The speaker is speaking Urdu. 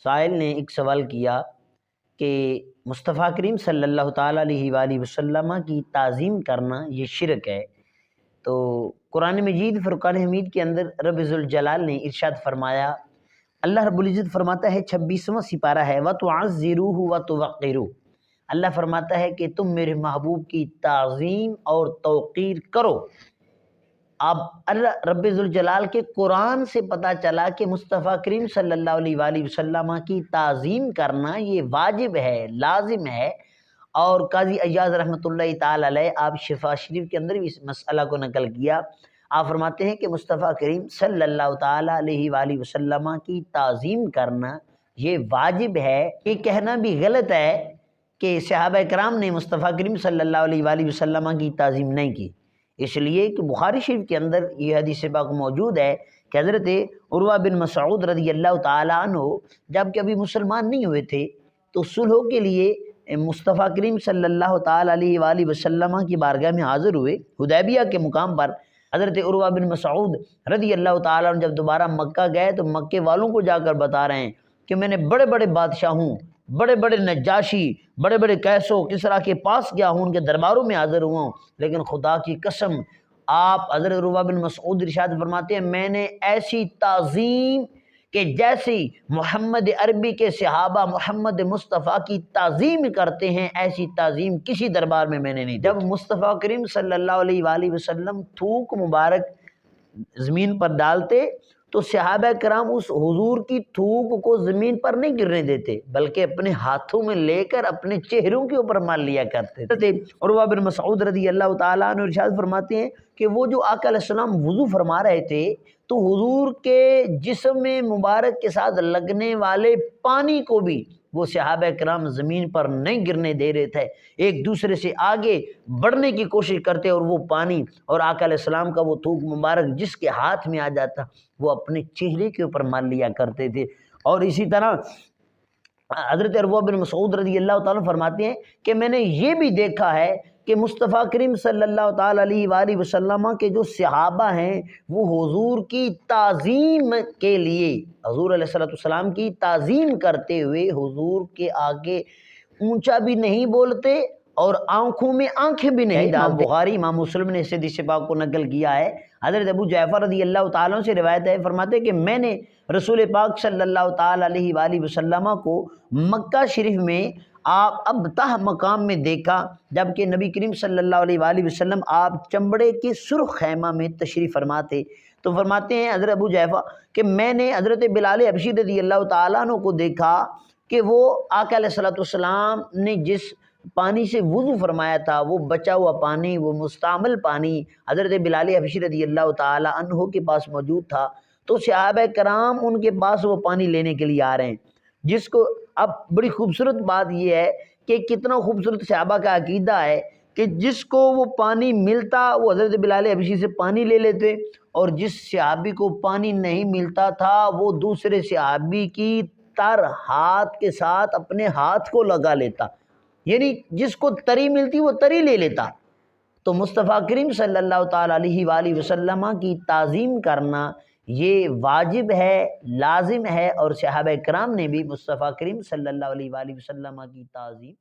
سائل نے ایک سوال کیا کہ مصطفیٰ کریم صلی اللہ تعالیٰ علیہ وآلہ وسلم کی تعظیم کرنا یہ شرک ہے۔ تو قرآن مجید فرقان حمید کے اندر رب ذوالجلال نے ارشاد فرمایا، اللہ رب العزت فرماتا ہے 26واں سپارہ ہے وَتُعَزِّرُوهُ وَتُوَقِّرُوهُ، اللہ فرماتا ہے کہ تم میرے محبوب کی تعظیم اور توقیر کرو۔ اب اللہ رب ذوالجلال کے قرآن سے پتہ چلا کہ مصطفیٰ کریم صلی اللہ علیہ وآلہ وسلم کی تعظیم کرنا یہ واجب ہے، لازم ہے۔ اور قاضی ایاز رحمۃ اللہ تعالی علیہ آپ شفا شریف کے اندر بھی اس مسئلہ کو نقل کیا۔ آپ فرماتے ہیں کہ مصطفیٰ کریم صلی اللہ تعالی علیہ وآلہ وسلم کی تعظیم کرنا یہ واجب ہے۔ یہ کہنا بھی غلط ہے کہ صحابہ کرام نے مصطفیٰ کریم صلی اللہ علیہ وآلہ وسلم کی تعظیم نہیں کی، اس لیے کہ بخاری شریف کے اندر یہ حدیث پاک موجود ہے کہ حضرت عروہ بن مسعود رضی اللہ تعالیٰ عنہ جب کہ ابھی مسلمان نہیں ہوئے تھے تو صلح کے لیے مصطفیٰ کریم صلی اللہ تعالیٰ علیہ وآلہ وسلم کی بارگاہ میں حاضر ہوئے۔ حدیبیہ کے مقام پر حضرت عروہ بن مسعود رضی اللہ تعالیٰ عنہ جب دوبارہ مکہ گئے تو مکے والوں کو جا کر بتا رہے ہیں کہ میں نے بڑے بڑے بادشاہوں، بڑے بڑے نجاشی، بڑے بڑے کیس و کسریٰ کے پاس گیا ہوں، ان کے درباروں میں حاضر ہوا ہوں، لیکن خدا کی قسم آپ حضرت عروہ بن مسعود ارشاد فرماتے ہیں میں نے ایسی تعظیم کہ جیسی محمد عربی کے صحابہ محمد مصطفیٰ کی تعظیم کرتے ہیں ایسی تعظیم کسی دربار میں نے نہیں۔ جب مصطفیٰ کریم صلی اللہ علیہ وآلہ وسلم تھوک مبارک زمین پر ڈالتے تو صحابہ کرام اس حضور کی تھوک کو زمین پر نہیں گرنے دیتے بلکہ اپنے ہاتھوں میں لے کر اپنے چہروں کے اوپر مال لیا کرتے تھے۔ عروہ بن مسعود رضی اللہ تعالیٰ عنہ ارشاد فرماتے ہیں کہ وہ جو آقا علیہ السلام وضو فرما رہے تھے تو حضور کے جسم مبارک کے ساتھ لگنے والے پانی کو بھی وہ صحابہ کرام زمین پر نہیں گرنے دے رہے تھے، ایک دوسرے سے آگے بڑھنے کی کوشش کرتے اور وہ پانی اور آقا علیہ السلام کا وہ تھوک مبارک جس کے ہاتھ میں آ جاتا وہ اپنے چہرے کے اوپر مال لیا کرتے تھے۔ اور اسی طرح حضرت عروہ بن مسعود رضی اللہ تعالیٰ فرماتے ہیں کہ میں نے یہ بھی دیکھا ہے کہ مصطفیٰ کریم صلی اللہ تعالیٰ علیہ وآلہ وسلم کے جو صحابہ ہیں وہ حضور کی تعظیم کے لیے حضور علیہ السلام کی تعظیم کرتے ہوئے حضور کے آگے اونچا بھی نہیں بولتے اور آنکھوں میں آنکھیں بھی نہیں ڈالتے۔ بخاری امام مسلم نے اس حدیث پاک کو نقل کیا ہے۔ حضرت ابو جعفر رضی اللہ تعالیٰ عنہ سے روایت ہے، فرماتے ہیں کہ میں نے رسول پاک صلی اللہ تعالیٰ علیہ وآلہ وسلم کو مکہ شریف میں آپ ابتہ مقام میں دیکھا جبکہ نبی کریم صلی اللہ علیہ وآلہ وسلم آپ چمڑے کے سرخ خیمہ میں تشریف فرماتے تو فرماتے ہیں حضرت ابو جعفر کہ میں نے حضرت بلال حبشی رضی اللہ تعالیٰ عنہ کو دیکھا کہ وہ آقا علیہ السلام نے جس پانی سے وضو فرمایا تھا وہ بچا ہوا پانی، وہ مستعمل پانی حضرت بلال حبشی رضی اللہ تعالیٰ عنہ کے پاس موجود تھا تو صحابہ کرام ان کے پاس وہ پانی لینے کے لیے آ رہے ہیں، جس کو اب بڑی خوبصورت بات یہ ہے کہ کتنا خوبصورت صحابہ کا عقیدہ ہے کہ جس کو وہ پانی ملتا وہ حضرت بلال حبشی سے پانی لے لیتے اور جس صحابی کو پانی نہیں ملتا تھا وہ دوسرے صحابی کی تر ہاتھ کے ساتھ اپنے ہاتھ کو لگا لیتا، یعنی جس کو تری ملتی وہ تری لے لیتا۔ تو مصطفیٰ کریم صلی اللہ تعالیٰ علیہ وآلہ وسلم کی تعظیم کرنا یہ واجب ہے، لازم ہے، اور صحابہ کرام نے بھی مصطفیٰ کریم صلی اللہ علیہ وآلہ وسلم کی تعظیم